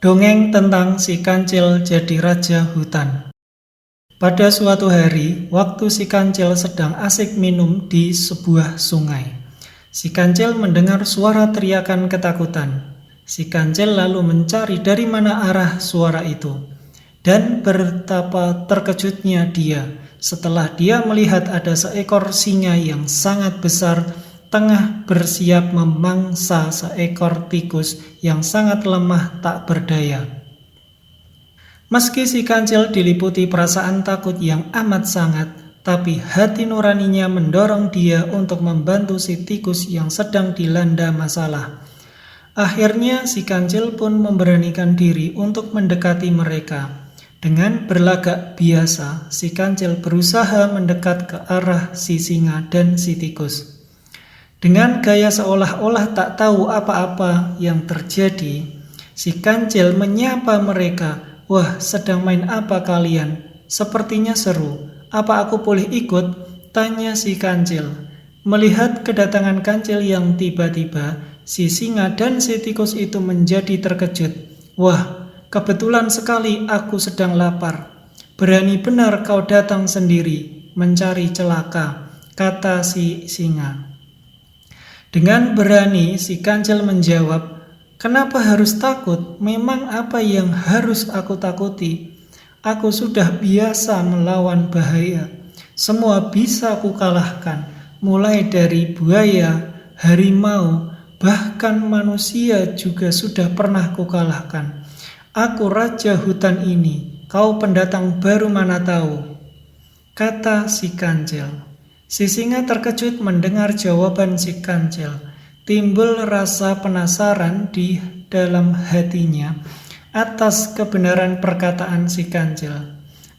Dongeng tentang si kancil jadi raja hutan. Pada suatu hari, waktu si kancil sedang asik minum di sebuah sungai, si kancil mendengar suara teriakan ketakutan. Si kancil lalu mencari dari mana arah suara itu. Dan betapa terkejutnya dia setelah dia melihat ada seekor singa yang sangat besar tengah bersiap memangsa seekor tikus yang sangat lemah tak berdaya. Meski si kancil diliputi perasaan takut yang amat sangat, tapi hati nuraninya mendorong dia untuk membantu si tikus yang sedang dilanda masalah. Akhirnya si kancil pun memberanikan diri untuk mendekati mereka. Dengan berlagak biasa, si kancil berusaha mendekat ke arah si singa dan si tikus. Dengan gaya seolah-olah tak tahu apa-apa yang terjadi, si kancil menyapa mereka. "Wah, sedang main apa kalian? Sepertinya seru. Apa aku boleh ikut?" tanya si kancil. Melihat kedatangan kancil yang tiba-tiba, si singa dan si tikus itu menjadi terkejut. "Wah, kebetulan sekali aku sedang lapar. Berani benar kau datang sendiri mencari celaka," kata si singa. Dengan berani, si kancil menjawab, "Kenapa harus takut? Memang apa yang harus aku takuti? Aku sudah biasa melawan bahaya. Semua bisa aku kalahkan, mulai dari buaya, harimau, bahkan manusia juga sudah pernah kukalahkan. Aku raja hutan ini, kau pendatang baru mana tahu," kata si kancil. Si singa terkejut mendengar jawaban si kancil. Timbul rasa penasaran di dalam hatinya atas kebenaran perkataan si kancil.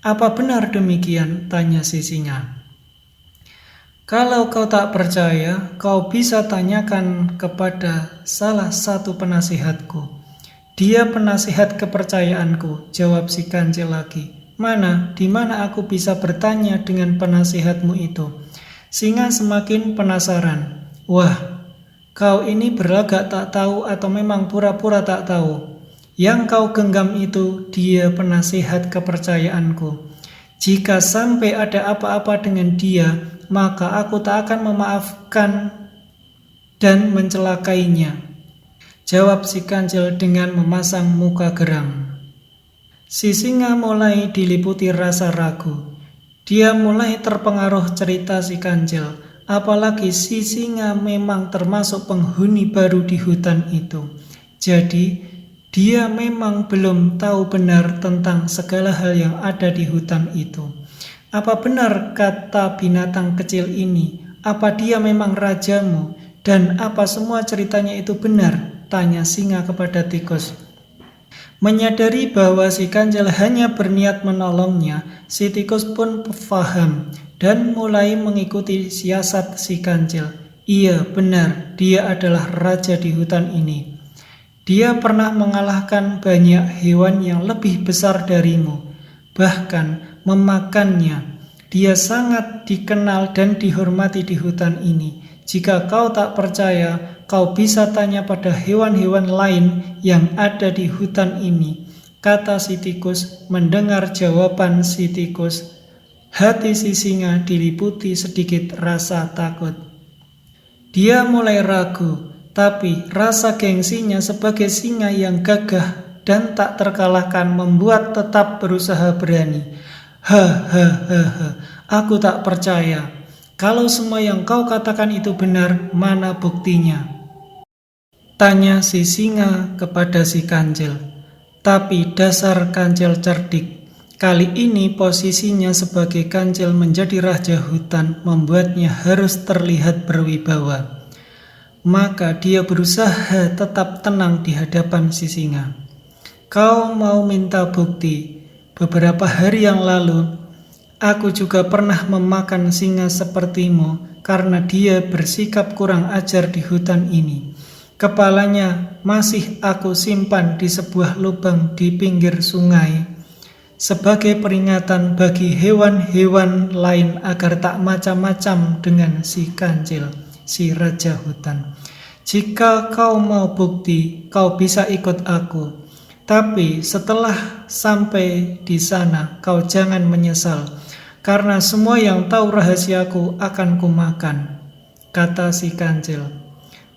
"Apa benar demikian?" tanya si singa. "Kalau kau tak percaya, kau bisa tanyakan kepada salah satu penasihatku. Dia penasihat kepercayaanku," jawab si kancil lagi. Di mana aku bisa bertanya dengan penasihatmu itu?" Singa semakin penasaran. "Wah, kau ini berlagak tak tahu atau memang pura-pura tak tahu? Yang kau genggam itu dia penasihat kepercayaanku. Jika sampai ada apa-apa dengan dia, maka aku tak akan memaafkan dan mencelakainya," jawab si kancil dengan memasang muka geram. Si singa mulai diliputi rasa ragu. Dia mulai terpengaruh cerita si kancil, apalagi si singa memang termasuk penghuni baru di hutan itu. Jadi, dia memang belum tahu benar tentang segala hal yang ada di hutan itu. "Apa benar kata binatang kecil ini? Apa dia memang rajamu? Dan apa semua ceritanya itu benar?" tanya singa kepada tikus. Menyadari bahwa si kancil hanya berniat menolongnya, si tikus pun paham dan mulai mengikuti siasat si kancil. "Iya, benar, dia adalah raja di hutan ini. Dia pernah mengalahkan banyak hewan yang lebih besar darimu, bahkan memakannya. Dia sangat dikenal dan dihormati di hutan ini. Jika kau tak percaya, kau bisa tanya pada hewan-hewan lain yang ada di hutan ini," kata si tikus. Mendengar jawaban si tikus, hati si singa diliputi sedikit rasa takut. Dia mulai ragu, tapi rasa gengsinya sebagai singa yang gagah dan tak terkalahkan membuat tetap berusaha berani. Hahaha, aku tak percaya. Kalau semua yang kau katakan itu benar, mana buktinya?" tanya si singa kepada si kancil. Tapi dasar kancil cerdik. Kali ini posisinya sebagai kancil menjadi raja hutan membuatnya harus terlihat berwibawa. Maka dia berusaha tetap tenang di hadapan si singa. "Kau mau minta bukti? Beberapa hari yang lalu, aku juga pernah memakan singa sepertimu karena dia bersikap kurang ajar di hutan ini. Kepalanya masih aku simpan di sebuah lubang di pinggir sungai sebagai peringatan bagi hewan-hewan lain agar tak macam-macam dengan si kancil, si raja hutan. Jika kau mau bukti, kau bisa ikut aku. Tapi setelah sampai di sana, kau jangan menyesal, karena semua yang tahu rahasiaku akan kumakan, kata si kancil.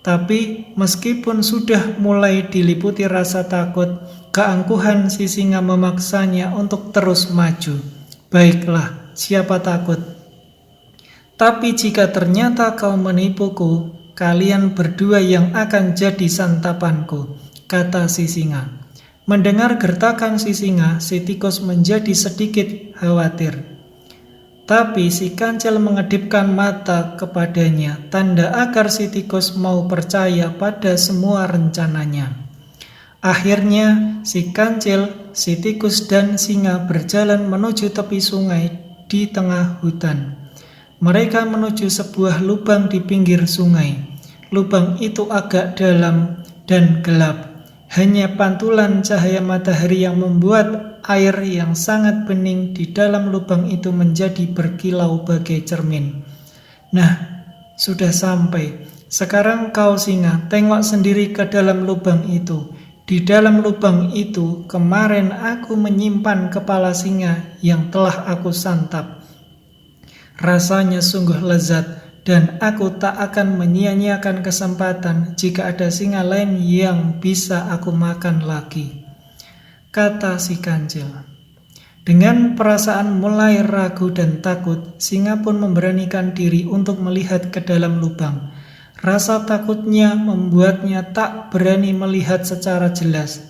Tapi meskipun sudah mulai diliputi rasa takut, keangkuhan si singa memaksanya untuk terus maju. Baiklah, siapa takut? Tapi jika ternyata kau menipuku, kalian berdua yang akan jadi santapanku, kata si singa. Mendengar gertakan si singa, si tikus menjadi sedikit khawatir. Tapi si kancil mengedipkan mata kepadanya, tanda agar si tikus mau percaya pada semua rencananya. Akhirnya si kancil, si tikus dan singa berjalan menuju tepi sungai di tengah hutan. Mereka menuju sebuah lubang di pinggir sungai. Lubang itu agak dalam dan gelap. Hanya pantulan cahaya matahari yang membuat air yang sangat bening di dalam lubang itu menjadi berkilau bagai cermin. Nah, sudah sampai. Sekarang kau singa, tengok sendiri ke dalam lubang itu. Di dalam lubang itu, kemarin aku menyimpan kepala singa yang telah aku santap. Rasanya sungguh lezat. Dan aku tak akan menyia-nyiakan kesempatan jika ada singa lain yang bisa aku makan lagi, kata si kancil. Dengan perasaan mulai ragu dan takut, singa pun memberanikan diri untuk melihat ke dalam lubang. Rasa takutnya membuatnya tak berani melihat secara jelas.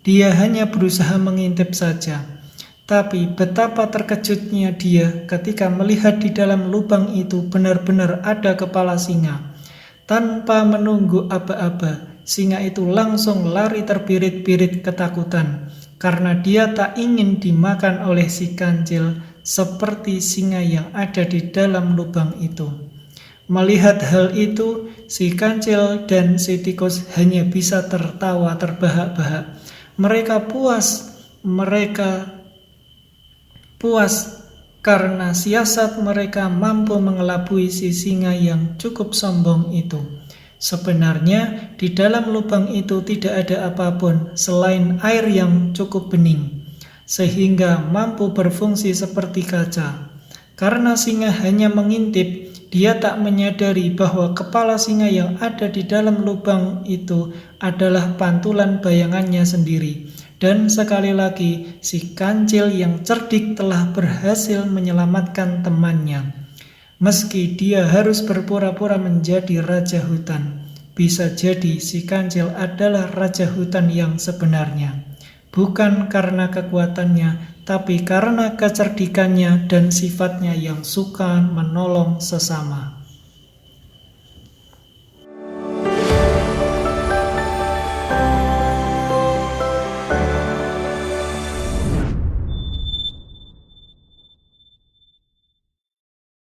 Dia hanya berusaha mengintip saja. Tapi betapa terkejutnya dia ketika melihat di dalam lubang itu benar-benar ada kepala singa. Tanpa menunggu aba-aba, singa itu langsung lari terbirit-birit ketakutan, karena dia tak ingin dimakan oleh si kancil seperti singa yang ada di dalam lubang itu. Melihat hal itu, si kancil dan si tikus hanya bisa tertawa terbahak-bahak. Mereka puas karena siasat mereka mampu mengelabui si singa yang cukup sombong itu. Sebenarnya di dalam lubang itu tidak ada apapun selain air yang cukup bening, sehingga mampu berfungsi seperti kaca. Karena singa hanya mengintip, dia tak menyadari bahwa kepala singa yang ada di dalam lubang itu adalah pantulan bayangannya sendiri. Dan sekali lagi, si kancil yang cerdik telah berhasil menyelamatkan temannya. Meski dia harus berpura-pura menjadi raja hutan, bisa jadi si kancil adalah raja hutan yang sebenarnya. Bukan karena kekuatannya, tapi karena kecerdikannya dan sifatnya yang suka menolong sesama.